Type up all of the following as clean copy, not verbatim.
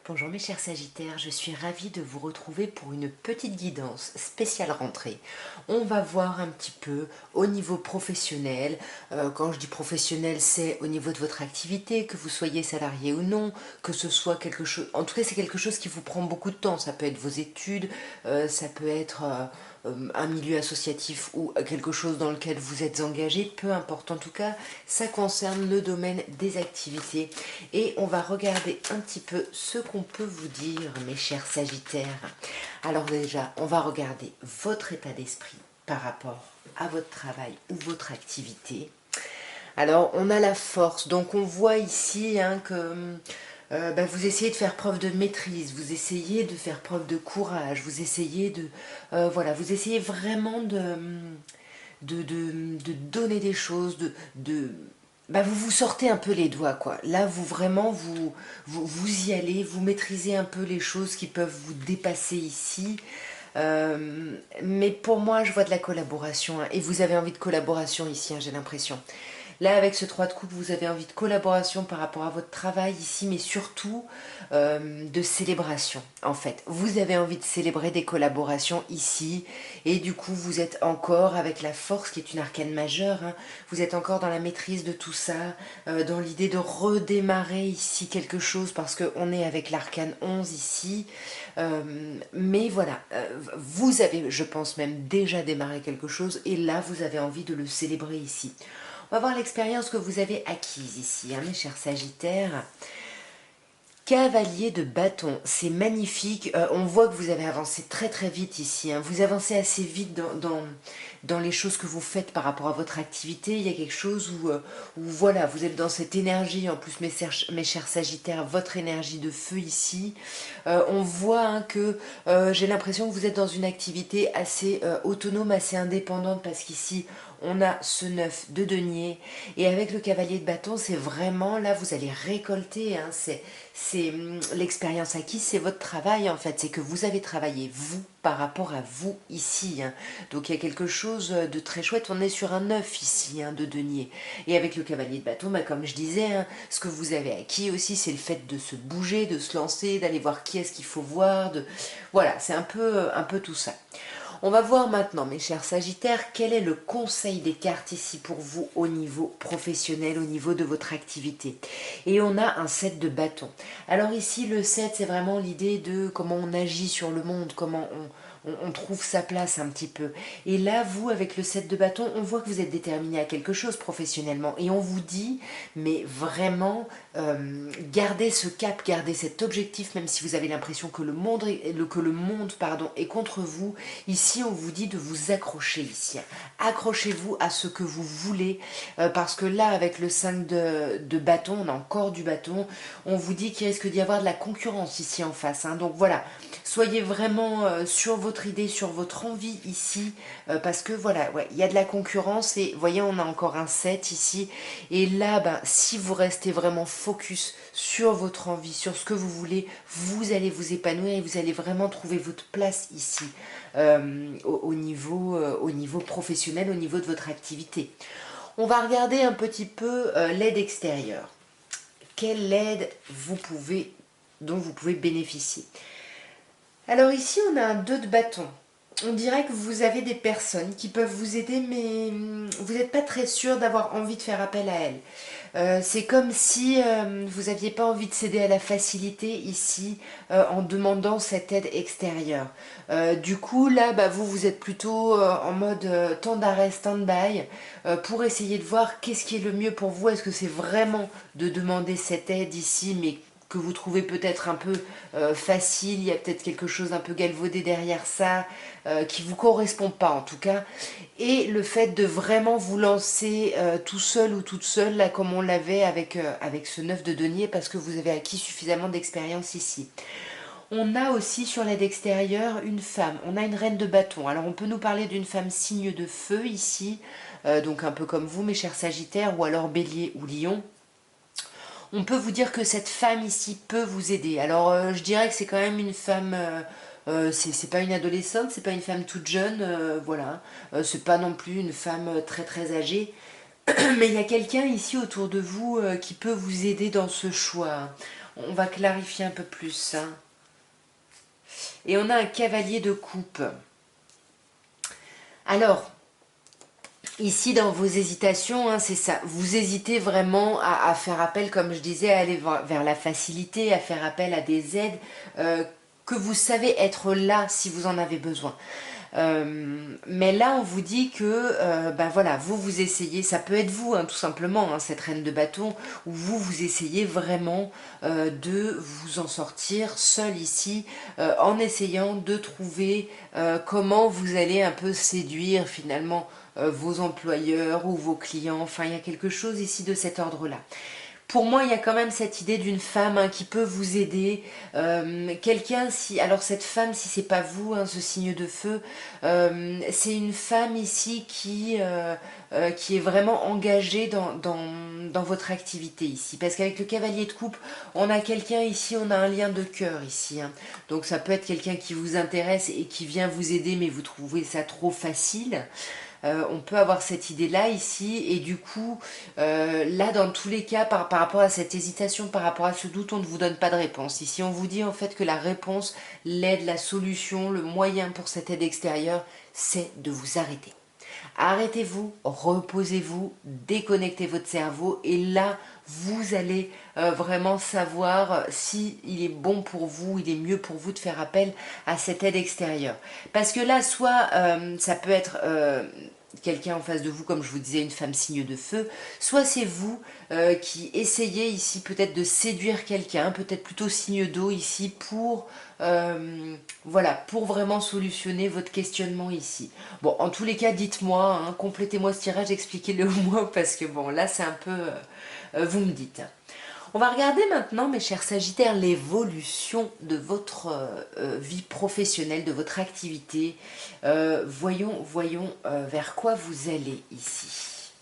Bonjour mes chers Sagittaires, je suis ravie de vous retrouver pour une petite guidance spéciale rentrée. On va voir un petit peu au niveau professionnel. Quand je dis professionnel, c'est au niveau de votre activité, que vous soyez salarié ou non, que ce soit quelque chose... En tout cas, c'est quelque chose qui vous prend beaucoup de temps. Ça peut être vos études, ça peut être un milieu associatif ou quelque chose dans lequel vous êtes engagé. Peu importe, en tout cas, ça concerne le domaine des activités. Et on va regarder un petit peu ce qu'on peut vous dire, mes chers Sagittaires. Alors déjà, on va regarder votre état d'esprit par rapport à votre travail ou votre activité. Alors, on a la force, donc on voit ici que vous essayez de faire preuve de maîtrise, vous essayez de faire preuve de courage, vous essayez de... voilà, vous essayez vraiment de donner des choses, vous vous sortez un peu les doigts, quoi. Là, vous vraiment, vous y allez, vous maîtrisez un peu les choses qui peuvent vous dépasser ici. Mais pour moi, je vois de la collaboration, hein, et vous avez envie de collaboration ici, hein, j'ai l'impression. Là, avec ce 3 de coupe, vous avez envie de collaboration par rapport à votre travail ici, mais surtout de célébration, en fait. Vous avez envie de célébrer des collaborations ici, et du coup, vous êtes encore avec la force, qui est une arcane majeure, hein, vous êtes encore dans la maîtrise de tout ça, dans l'idée de redémarrer ici quelque chose, parce qu'on est avec l'arcane 11 ici. Mais voilà, vous avez, je pense même, déjà démarré quelque chose, et là, vous avez envie de le célébrer ici. On va voir l'expérience que vous avez acquise ici, hein, mes chers Sagittaires. Cavalier de bâton, c'est magnifique. On voit que vous avez avancé très très vite ici, hein. Vous avancez assez vite dans les choses que vous faites par rapport à votre activité. Il y a quelque chose où voilà, vous êtes dans cette énergie. En plus, mes chers Sagittaires, votre énergie de feu ici. On voit, hein, que j'ai l'impression que vous êtes dans une activité assez autonome, assez indépendante, parce qu'ici, on a ce 9 de denier, et avec le cavalier de bâton, c'est vraiment, là, vous allez récolter, hein, c'est l'expérience acquise, c'est votre travail, en fait, c'est que vous avez travaillé, vous, par rapport à vous, ici, hein. Donc, il y a quelque chose de très chouette, on est sur un 9 ici, hein, de denier, et avec le cavalier de bâton, comme je disais, hein, ce que vous avez acquis aussi, c'est le fait de se bouger, de se lancer, d'aller voir qui est-ce qu'il faut voir, voilà, c'est un peu tout ça. On va voir maintenant, mes chers Sagittaires, quel est le conseil des cartes ici pour vous au niveau professionnel, au niveau de votre activité. Et on a un 7 de bâton. Alors ici, le 7, c'est vraiment l'idée de comment on agit sur le monde, comment on trouve sa place un petit peu. Et là, vous, avec le 7 de bâton, on voit que vous êtes déterminé à quelque chose professionnellement. Et on vous dit, mais vraiment, gardez ce cap, gardez cet objectif, même si vous avez l'impression que le monde, est contre vous. Ici, on vous dit de vous accrocher ici. Accrochez-vous à ce que vous voulez, parce que là, avec le 5 de bâton, on a encore du bâton, on vous dit qu'il risque d'y avoir de la concurrence ici en face, hein. Donc voilà, soyez vraiment sur votre idée, sur votre envie ici, parce que voilà, ouais, il y a de la concurrence, et vous voyez, on a encore un 7 ici, et là, si vous restez vraiment focus sur votre envie, sur ce que vous voulez, vous allez vous épanouir et vous allez vraiment trouver votre place ici, au niveau professionnel, au niveau de votre activité. On va regarder un petit peu l'aide extérieure. Quelle aide dont vous pouvez bénéficier? Alors ici, on a un 2 de bâton. On dirait que vous avez des personnes qui peuvent vous aider, mais vous n'êtes pas très sûr d'avoir envie de faire appel à elles. C'est comme si vous n'aviez pas envie de céder à la facilité ici, en demandant cette aide extérieure. Du coup, là, vous êtes plutôt en mode temps d'arrêt, stand-by, pour essayer de voir qu'est-ce qui est le mieux pour vous. Est-ce que c'est vraiment de demander cette aide ici, mais que vous trouvez peut-être un peu facile, il y a peut-être quelque chose un peu galvaudé derrière ça, qui ne vous correspond pas en tout cas, et le fait de vraiment vous lancer tout seul ou toute seule, là comme on l'avait avec ce 9 de denier, parce que vous avez acquis suffisamment d'expérience ici. On a aussi sur l'aide extérieure une femme, on a une reine de bâton. Alors on peut nous parler d'une femme signe de feu ici, donc un peu comme vous mes chers Sagittaires, ou alors Bélier ou Lion. On peut vous dire que cette femme ici peut vous aider. Alors je dirais que c'est quand même une femme, c'est pas une adolescente, c'est pas une femme toute jeune, voilà. C'est pas non plus une femme très très âgée. Mais il y a quelqu'un ici autour de vous qui peut vous aider dans ce choix. On va clarifier un peu plus. Hein. Et on a un cavalier de coupe. Alors, ici, dans vos hésitations, hein, c'est ça. Vous hésitez vraiment à faire appel, comme je disais, à aller vers la facilité, à faire appel à des aides que vous savez être là si vous en avez besoin. Mais là, on vous dit que, ben voilà, vous essayez, ça peut être vous, hein, tout simplement, hein, cette reine de bâton, où vous essayez vraiment de vous en sortir seul ici, en essayant de trouver comment vous allez un peu séduire finalement vos employeurs ou vos clients. Enfin, il y a quelque chose ici de cet ordre-là. Pour moi, il y a quand même cette idée d'une femme hein, qui peut vous aider. Quelqu'un, si alors cette femme, si c'est pas vous, hein, ce signe de feu, c'est une femme ici qui est vraiment engagée dans votre activité ici. Parce qu'avec le cavalier de coupe, on a quelqu'un ici, on a un lien de cœur ici. Hein. Donc ça peut être quelqu'un qui vous intéresse et qui vient vous aider, mais vous trouvez ça trop facile. On peut avoir cette idée-là ici, et du coup, là, dans tous les cas, par rapport à cette hésitation, par rapport à ce doute, on ne vous donne pas de réponse. Ici, on vous dit en fait que la réponse, l'aide, la solution, le moyen pour cette aide extérieure, c'est de vous arrêter. Arrêtez-vous, reposez-vous, déconnectez votre cerveau et là, vous allez vraiment savoir si il est bon pour vous, il est mieux pour vous de faire appel à cette aide extérieure. Parce que là, soit ça peut être quelqu'un en face de vous, comme je vous disais, une femme signe de feu, soit c'est vous qui essayez ici peut-être de séduire quelqu'un, peut-être plutôt signe d'eau ici pour voilà, pour vraiment solutionner votre questionnement ici. Bon, en tous les cas, dites-moi, hein, complétez-moi ce tirage, expliquez-le moi, parce que bon, là c'est un peu, vous me dites. On va regarder maintenant, mes chers Sagittaires, l'évolution de votre vie professionnelle, de votre activité. Voyons vers quoi vous allez ici.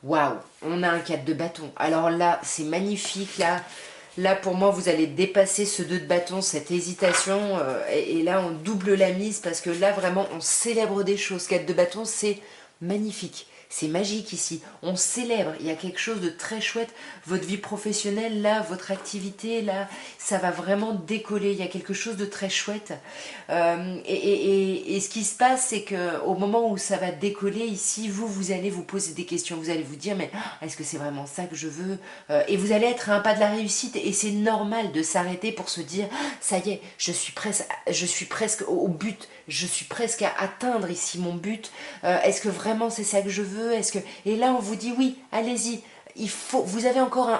Waouh, on a un 4 de bâton. Alors là, c'est magnifique, là, pour moi, vous allez dépasser ce 2 de bâton, cette hésitation, et là, on double la mise, parce que là, vraiment, on célèbre des choses. 4 de bâton, c'est magnifique. C'est magique ici. On célèbre. Il y a quelque chose de très chouette. Votre vie professionnelle, là, votre activité, là, ça va vraiment décoller. Il y a quelque chose de très chouette. Et ce qui se passe, c'est qu'au moment où ça va décoller ici, vous allez vous poser des questions. Vous allez vous dire, mais est-ce que c'est vraiment ça que je veux? Et vous allez être à un pas de la réussite. Et c'est normal de s'arrêter pour se dire, ça y est, je suis presque au but. Je suis presque à atteindre ici mon but. Est-ce que vraiment c'est ça que je veux? Et là on vous dit oui, allez-y. Vous avez encore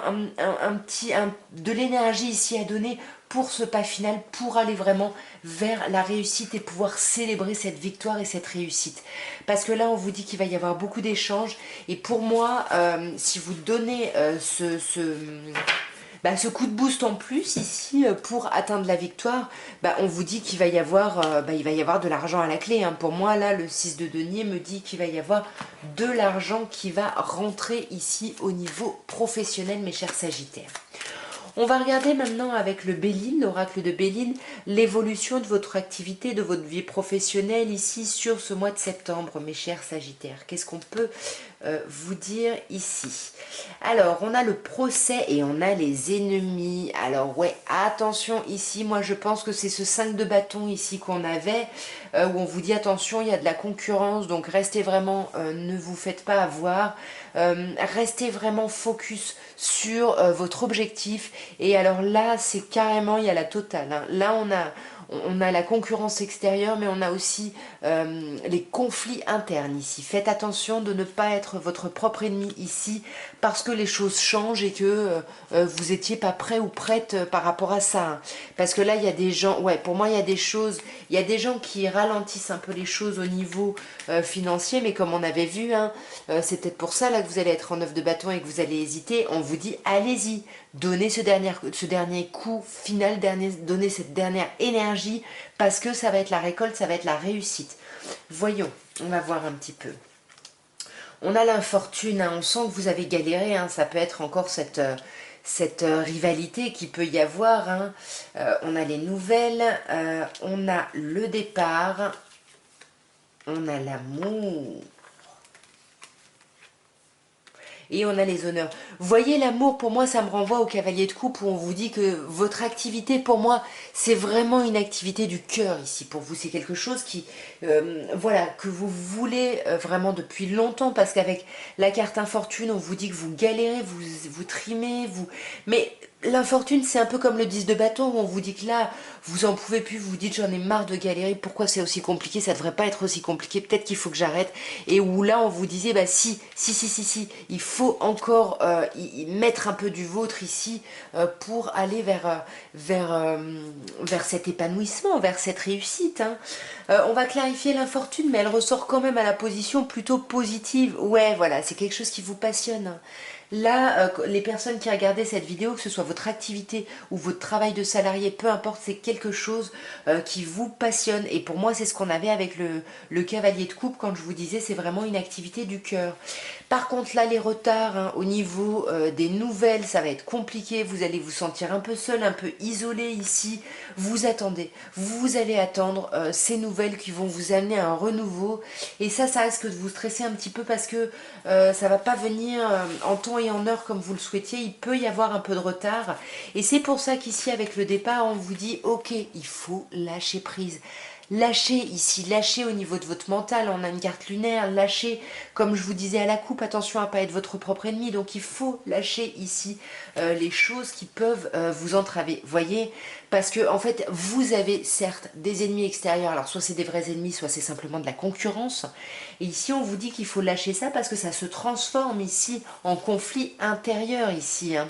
de l'énergie ici à donner pour ce pas final, pour aller vraiment vers la réussite et pouvoir célébrer cette victoire et cette réussite. Parce que là, on vous dit qu'il va y avoir beaucoup d'échanges. Et pour moi, si vous donnez ce coup de boost en plus ici pour atteindre la victoire, on vous dit qu'il va y avoir, il va y avoir de l'argent à la clé. Hein. Pour moi, là, le 6 de denier me dit qu'il va y avoir de l'argent qui va rentrer ici au niveau professionnel, mes chers Sagittaires. On va regarder maintenant avec le Béline, l'oracle de Béline, l'évolution de votre activité, de votre vie professionnelle ici sur ce mois de septembre, mes chers Sagittaires. Qu'est-ce qu'on peut vous dire ici? Alors, on a le procès et on a les ennemis. Alors, ouais, attention ici, moi je pense que c'est ce 5 de bâton ici qu'on avait, où on vous dit attention, il y a de la concurrence, donc restez vraiment, ne vous faites pas avoir. Restez vraiment focus sur votre objectif. Et alors là, c'est carrément, il y a la totale. Hein. Là, on a la concurrence extérieure, mais on a aussi les conflits internes ici. Faites attention de ne pas être votre propre ennemi ici, parce que les choses changent et que vous n'étiez pas prêt ou prête par rapport à ça. Hein. Parce que là, il y a des gens, ouais, pour moi, il y a des choses, il y a des gens qui ralentissent un peu les choses au niveau financier, mais comme on avait vu, hein, c'est peut-être pour ça là que vous allez être en 9 de bâton et que vous allez hésiter. On vous dit, allez-y, donnez ce dernier coup final, donnez cette dernière énergie, parce que ça va être la récolte, ça va être la réussite. Voyons, on va voir un petit peu. On a l'infortune, hein, on sent que vous avez galéré, hein, ça peut être encore cette rivalité qui peut y avoir. Hein. On a les nouvelles, on a le départ, on a l'amour. et on a les honneurs. Vous voyez, l'amour, pour moi, ça me renvoie au cavalier de coupe où on vous dit que votre activité, pour moi, c'est vraiment une activité du cœur ici. Pour vous, c'est quelque chose qui, voilà, que vous voulez vraiment depuis longtemps, parce qu'avec la carte infortune, on vous dit que vous galérez, vous trimez, mais l'infortune, c'est un peu comme le 10 de bâton, où on vous dit que là, vous en pouvez plus, vous vous dites j'en ai marre de galérer, pourquoi c'est aussi compliqué, ça devrait pas être aussi compliqué, peut-être qu'il faut que j'arrête. Et où là, on vous disait, bah si, il faut encore mettre un peu du vôtre ici pour aller vers cet épanouissement, vers cette réussite. Hein. On va clarifier l'infortune, mais elle ressort quand même à la position plutôt positive. Ouais, voilà, c'est quelque chose qui vous passionne. Hein. Là, les personnes qui regardaient cette vidéo, que ce soit votre activité ou votre travail de salarié, peu importe, c'est quelque chose qui vous passionne. Et pour moi, c'est ce qu'on avait avec le cavalier de coupe quand je vous disais, c'est vraiment une activité du cœur. Par contre, là, les retards hein, au niveau des nouvelles, ça va être compliqué. Vous allez vous sentir un peu seul, un peu isolé ici. Vous attendez. Vous allez attendre ces nouvelles qui vont vous amener à un renouveau. Et ça risque de vous stresser un petit peu parce que ça va pas venir en temps et en heure comme vous le souhaitiez. Il peut y avoir un peu de retard. Et c'est pour ça qu'ici, avec le départ, on vous dit, ok, il faut lâcher prise. Lâchez ici, lâchez au niveau de votre mental, on a une carte lunaire, lâchez, comme je vous disais à la coupe, attention à ne pas être votre propre ennemi, donc il faut lâcher ici les choses qui peuvent vous entraver, voyez, parce que en fait, vous avez certes des ennemis extérieurs, alors soit c'est des vrais ennemis, soit c'est simplement de la concurrence, et ici on vous dit qu'il faut lâcher ça parce que ça se transforme ici en conflit intérieur ici, hein.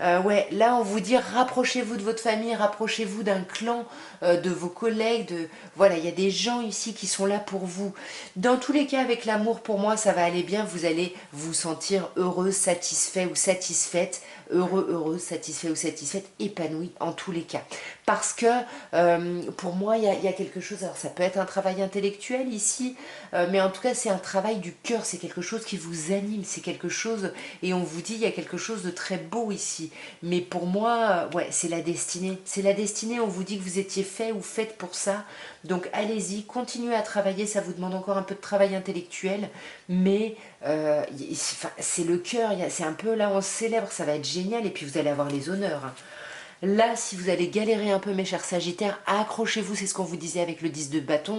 Ouais, là on vous dit rapprochez-vous de votre famille, rapprochez-vous d'un clan, de vos collègues, voilà, il y a des gens ici qui sont là pour vous. Dans tous les cas, avec l'amour, pour moi, ça va aller bien, vous allez vous sentir heureux, satisfait ou satisfaite, heureux, satisfait ou satisfaite, épanoui en tous les cas. Parce que pour moi, il y a quelque chose, alors ça peut être un travail intellectuel ici, mais en tout cas c'est un travail du cœur, c'est quelque chose qui vous anime, c'est quelque chose, et on vous dit il y a quelque chose de très beau ici. Mais pour moi, ouais, c'est la destinée. C'est la destinée, on vous dit que vous étiez fait ou faite pour ça. Donc allez-y, continuez à travailler, ça vous demande encore un peu de travail intellectuel, mais c'est le cœur, c'est un peu là on célèbre, ça va être génial, et puis vous allez avoir les honneurs. Hein. Là, si vous allez galérer un peu, mes chers Sagittaires, accrochez-vous, c'est ce qu'on vous disait avec le 10 de bâton,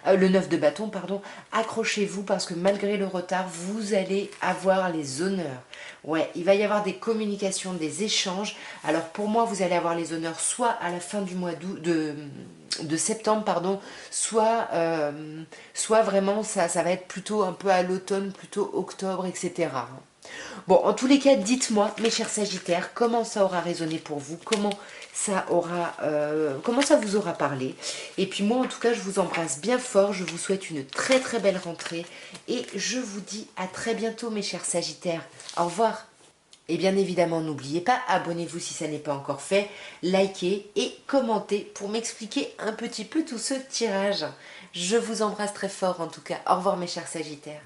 hein, le 9 de bâton, pardon, accrochez-vous parce que malgré le retard, vous allez avoir les honneurs. Ouais, il va y avoir des communications, des échanges. Alors pour moi, vous allez avoir les honneurs soit à la fin du mois de septembre, pardon, soit vraiment ça va être plutôt un peu à l'automne, plutôt octobre, etc. Bon, en tous les cas, dites-moi, mes chers Sagittaires, comment ça aura résonné pour vous, comment ça vous aura parlé. Et puis moi, en tout cas, je vous embrasse bien fort, je vous souhaite une très très belle rentrée et je vous dis à très bientôt, mes chers Sagittaires. Au revoir. Et bien évidemment, n'oubliez pas, abonnez-vous si ça n'est pas encore fait, likez et commentez pour m'expliquer un petit peu tout ce tirage. Je vous embrasse très fort en tout cas. Au revoir mes chers Sagittaires.